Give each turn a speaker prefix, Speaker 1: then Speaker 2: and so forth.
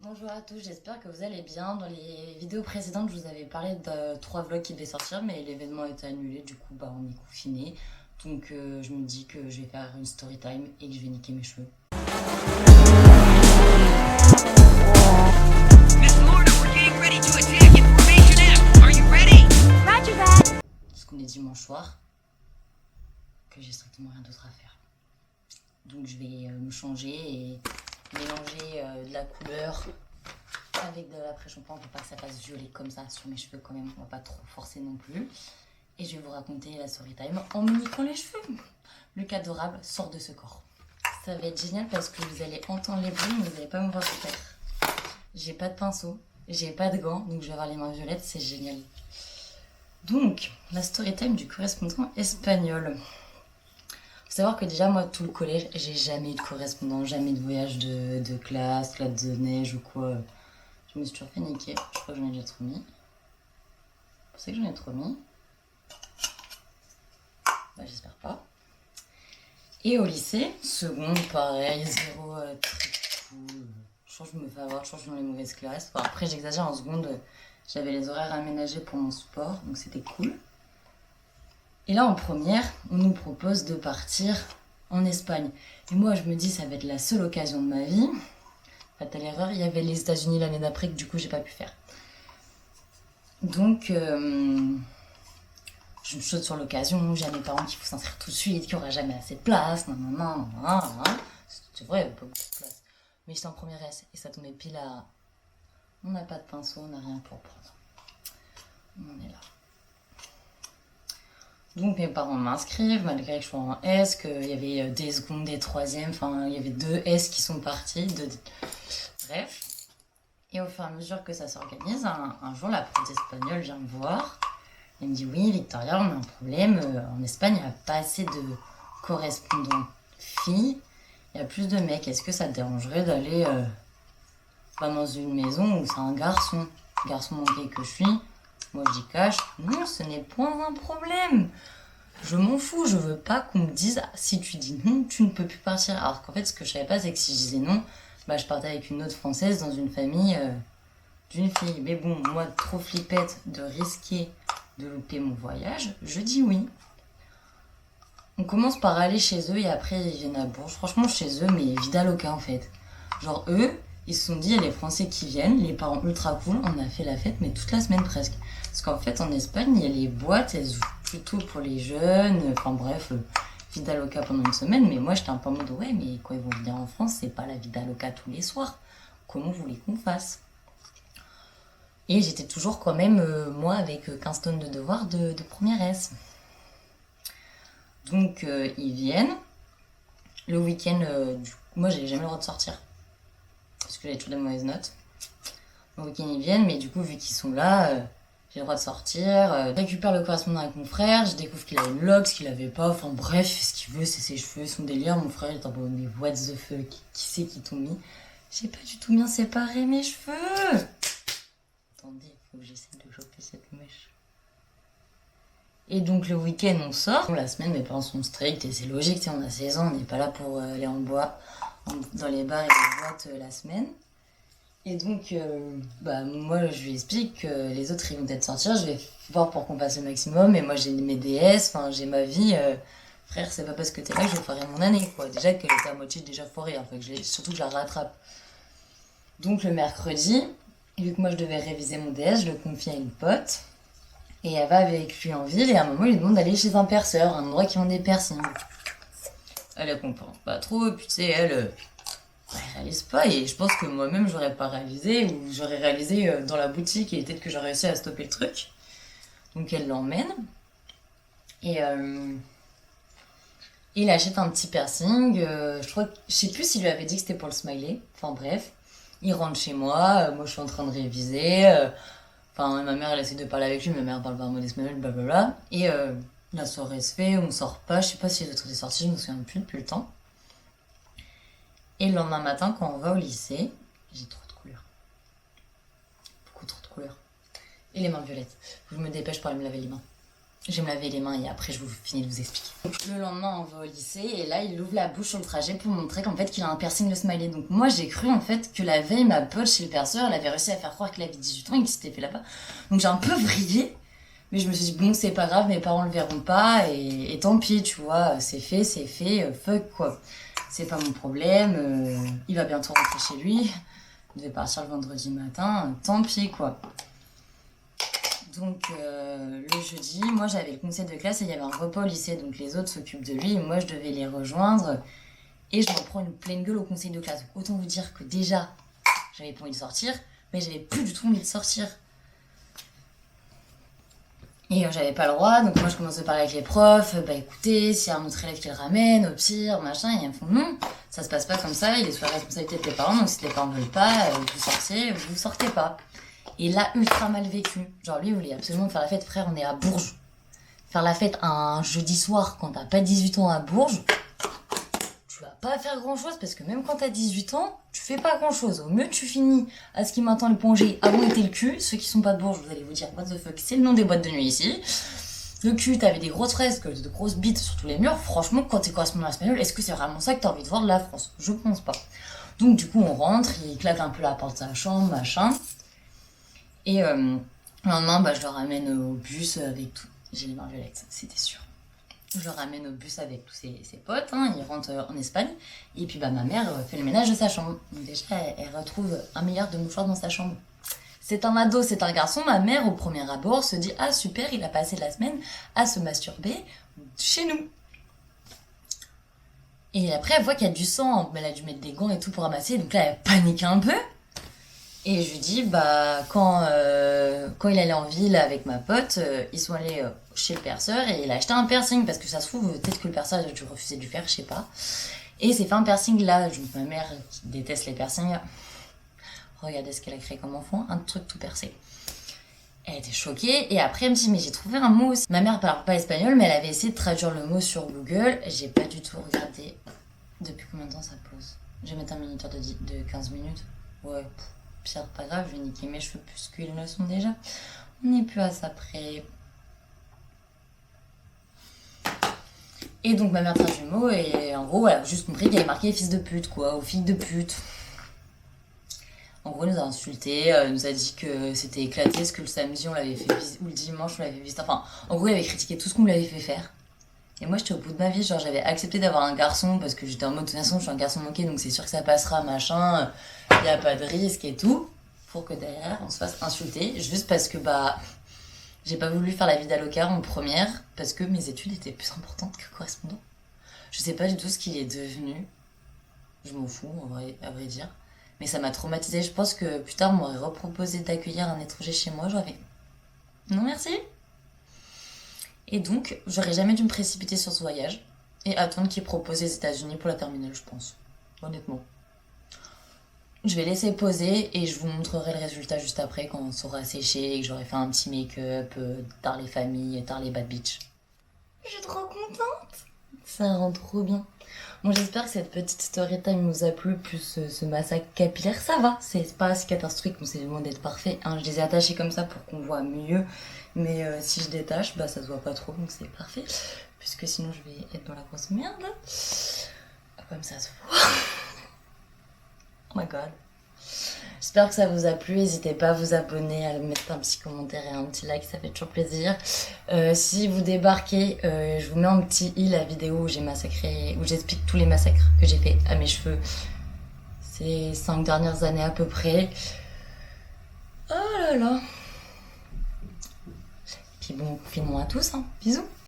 Speaker 1: Bonjour à tous, j'espère que vous allez bien. Dans les vidéos précédentes, je vous avais parlé de 3 vlogs qui devaient sortir, mais l'événement a été annulé, du coup, on est confiné. Donc, je me dis que je vais faire une story time et que je vais niquer mes cheveux. Parce qu'on est dimanche soir, que j'ai strictement rien d'autre à faire. Donc, je vais me changer et mélanger de la couleur avec de l'après-shampoing pour pas que ça fasse violet comme ça sur mes cheveux quand même, on va pas trop forcer non plus. Et je vais vous raconter la story time en me niquant les cheveux. Luc adorable sort de ce corps. Ça va être génial parce que vous allez entendre les bruits mais vous n'allez pas me voir faire. J'ai pas de pinceau, j'ai pas de gants, donc je vais avoir les mains violettes, c'est génial. Donc, la story time du correspondant espagnol. Faut savoir que déjà, moi, tout le collège, j'ai jamais eu de correspondant, jamais de voyage de classe de neige ou quoi. Je me suis toujours fait niquer. Je crois que j'en ai déjà trop mis. Vous pensez que j'en ai trop mis? Bah, j'espère pas. Et au lycée, seconde, pareil, zéro truc cool. Je crois que je me fais avoir, je crois que je suis dans les mauvaises classes. Enfin, après, j'exagère, en seconde, j'avais les horaires aménagés pour mon sport, donc c'était cool. Et là, en première, on nous propose de partir en Espagne. Et moi, je me dis, ça va être la seule occasion de ma vie. Fatale erreur, il y avait les États-Unis l'année d'après que du coup, j'ai pas pu faire. Donc, je me saute sur l'occasion, j'ai à mes parents qu'il faut s'inscrire tout de suite, qu'il n'y aura jamais assez de place, non. C'est vrai, il n'y avait pas beaucoup de place. Mais j'étais en première S et ça tombait pile à... On n'a pas de pinceau, on n'a rien pour prendre. On en est là. Donc mes parents m'inscrivent, malgré que je sois en S, qu'il y avait des secondes, des troisièmes, enfin il y avait 2 S qui sont partis, bref. Et au fur et à mesure que ça s'organise, un jour la prof d'espagnol vient me voir. Elle me dit oui Victoria, on a un problème, en Espagne il n'y a pas assez de correspondants filles, il y a plus de mecs, est-ce que ça te dérangerait d'aller dans une maison où c'est un garçon manqué que je suis? Moi je dis cash, non ce n'est point un problème. Je m'en fous, je veux pas qu'on me dise si tu dis non, tu ne peux plus partir. Alors qu'en fait, ce que je savais pas, c'est que si je disais non, je partais avec une autre française dans une famille d'une fille. Mais bon, moi, trop flippette de risquer de louper mon voyage, je dis oui. On commence par aller chez eux et après ils viennent à Bourges. Franchement, chez eux, mais Vidaloca en fait. Genre, eux, ils se sont dit, il y a les Français qui viennent, les parents ultra cool, on a fait la fête, mais toute la semaine presque. Parce qu'en fait, en Espagne, il y a les boîtes, elles ouvrent plutôt pour les jeunes, enfin bref, vida loca pendant une semaine, mais moi j'étais un peu en mode, ouais, mais quand ils vont venir en France, c'est pas la vida loca tous les soirs. Comment vous voulez qu'on fasse? Et j'étais toujours quand même, moi, avec 15 tonnes de devoirs de première S. Donc, ils viennent. Le week-end, moi, j'ai jamais le droit de sortir. Parce que j'avais toujours des mauvaises notes. Le week-end, ils viennent, mais du coup, vu qu'ils sont là, j'ai le droit de sortir. Je récupère le correspondant avec mon frère, je découvre qu'il a une loque, ce qu'il avait pas. Enfin bref, ce qu'il veut, c'est ses cheveux, son délire. Mon frère, il est en mode, mais what the fuck, qui c'est qui t'ont mis? J'ai pas du tout bien séparé mes cheveux. Attendez, faut que j'essaie de choper cette mèche. Et donc le week-end, on sort. La semaine, mes parents sont stricts et c'est logique, on a 16 ans, on n'est pas là pour aller en bois, dans les bars et les boîtes la semaine. Et donc, moi, je lui explique que les autres, ils vont peut-être sortir, je vais voir pour qu'on passe le maximum, et moi, j'ai mes DS, enfin, j'ai ma vie. Frère, c'est pas parce que t'es là que je vais foirer mon année, quoi. Déjà qu'elle était à moitié déjà foirée, hein, surtout que je la rattrape. Donc, le mercredi, vu que moi, je devais réviser mon DS, je le confie à une pote, et elle va avec lui en ville, et à un moment, il lui demande d'aller chez un perceur, un endroit qui vend des piercings. Elle comprend pas trop, et puis tu sais, elle réalise pas, et je pense que moi-même j'aurais pas réalisé, ou j'aurais réalisé dans la boutique et peut-être que j'aurais réussi à stopper le truc. Donc elle l'emmène et il achète un petit piercing, je sais plus s'il lui avait dit que c'était pour le smiley, enfin bref. Il rentre chez moi, moi je suis en train de réviser, ma mère elle essaie de parler avec lui, ma mère parle pas un mot d'espagnol, blablabla, et la soirée se fait, on sort pas, je sais pas si les autres étaient sortis, je me souviens plus depuis le temps. Et le lendemain matin, quand on va au lycée, j'ai trop de couleurs. Beaucoup trop de couleurs. Et les mains violettes. Je me dépêche pour aller me laver les mains. Je vais me laver les mains et après je vous finis de vous expliquer. Donc, le lendemain on va au lycée et là il ouvre la bouche sur le trajet pour montrer qu'en fait qu'il a un piercing de smiley. Donc moi j'ai cru en fait que la veille ma pote chez le perceur elle avait réussi à faire croire qu'il avait 18 ans et qu'il s'était fait là-bas. Donc j'ai un peu vrillé. Mais je me suis dit bon c'est pas grave, mes parents le verront pas et tant pis tu vois, c'est fait, fuck quoi. C'est pas mon problème, il va bientôt rentrer chez lui. Il devait partir le vendredi matin, tant pis quoi. Donc le jeudi, moi j'avais le conseil de classe et il y avait un repas au lycée, donc les autres s'occupent de lui et moi je devais les rejoindre. Et je m'en prends une pleine gueule au conseil de classe. Donc, autant vous dire que déjà, j'avais pas envie de sortir, mais j'avais plus du tout envie de sortir. Et j'avais pas le droit, donc moi je commence à parler avec les profs, bah écoutez, s'il y a un autre élève qui le ramène, au pire, machin, et ils me font non, ça se passe pas comme ça, il est sous la responsabilité de tes parents, donc si les parents veulent pas, vous sortez pas. Et là, ultra mal vécu. Genre lui, il voulait absolument faire la fête. Frère, on est à Bourges. Faire la fête un jeudi soir quand t'as pas 18 ans à Bourges, tu vas pas faire grand chose parce que même quand t'as 18 ans, tu fais pas grand chose. Au mieux, tu finis à ce qui m'entend le pongé avant d'été le cul. Ceux qui sont pas de Bourges, vous allez vous dire, what the fuck, c'est le nom des boîtes de nuit ici. Le cul, t'avais des grosses fresques, de grosses bites sur tous les murs. Franchement, quand t'es correspondant espagnol, est-ce que c'est vraiment ça que t'as envie de voir de la France? Je pense pas. Donc du coup, on rentre, il claque un peu la porte de sa chambre, machin. Et le lendemain, bah, je le ramène au bus avec tout. J'ai les mains violettes, c'était sûr. Je le ramène au bus avec tous ses potes, hein, il rentre en Espagne. Et puis bah, ma mère fait le ménage de sa chambre. Donc déjà, elle retrouve 1 milliard de mouchoirs dans sa chambre. C'est un ado, c'est un garçon. Ma mère, au premier abord, se dit « Ah super, il a passé la semaine à se masturber chez nous. » Et après, elle voit qu'il y a du sang. Elle a dû mettre des gants et tout pour ramasser. Donc là, elle panique un peu. Et je lui dis, bah, quand il allait en ville avec ma pote, ils sont allés chez le perceur et il a acheté un piercing parce que ça se trouve, peut-être que le perceur a dû refuser de lui faire, je sais pas. Et il s'est fait un piercing là. Ma mère qui déteste les piercings, regardez ce qu'elle a créé comme enfant, un truc tout percé. Elle était choquée et après elle me dit, mais j'ai trouvé un mot aussi. Ma mère parle pas espagnol, mais elle avait essayé de traduire le mot sur Google. J'ai pas du tout regardé depuis combien de temps ça pose. Je vais mettre un minuteur de 15 minutes. Ouais. Pire, pas grave, je vais niquer mes cheveux puisqu'ils le sont déjà. On n'est plus à ça près. Et donc ma mère traduit le mot et en gros, elle a juste compris qu'il y avait marqué fils de pute, quoi, ou fille de pute. En gros, elle nous a insulté, elle nous a dit que c'était éclaté, parce que le samedi on l'avait fait visiter, ou le dimanche on l'avait fait visiter. Enfin, en gros, elle avait critiqué tout ce qu'on lui avait fait faire. Et moi, j'étais au bout de ma vie, genre j'avais accepté d'avoir un garçon parce que j'étais en mode de toute façon, je suis un garçon manqué, donc c'est sûr que ça passera, machin. Il n'y a pas de risque et tout, pour que derrière on se fasse insulter, juste parce que bah j'ai pas voulu faire la vie d'allocat en première, parce que mes études étaient plus importantes que correspondant. Je sais pas du tout ce qu'il est devenu, je m'en fous en vrai, à vrai dire, mais ça m'a traumatisée. Je pense que plus tard on m'aurait reproposé d'accueillir un étranger chez moi, j'aurais fait non merci. Et donc j'aurais jamais dû me précipiter sur ce voyage et attendre qu'il propose les États-Unis pour la terminale, je pense, honnêtement. Je vais laisser poser et je vous montrerai le résultat juste après quand ça aura séché et que j'aurai fait un petit make-up, tard les familles, tard les bad bitch. Je suis trop contente. Ça rend trop bien. Bon, j'espère que cette petite story time vous a plu, plus ce massacre capillaire, ça va. C'est pas si catastrophique, on c'est loin d'être parfait. Hein. Je les ai attachés comme ça pour qu'on voit mieux. Mais si je détache, bah ça se voit pas trop, donc c'est parfait. Puisque sinon je vais être dans la grosse merde. Comme ça se voit. Oh my god. J'espère que ça vous a plu. N'hésitez pas à vous abonner, à mettre un petit commentaire et un petit like, ça fait toujours plaisir. Si vous débarquez, je vous mets en petit i la vidéo où j'ai massacré, où j'explique tous les massacres que j'ai fait à mes cheveux ces 5 dernières années à peu près. Oh là là. Puis bon, confinement à tous, hein. Bisous.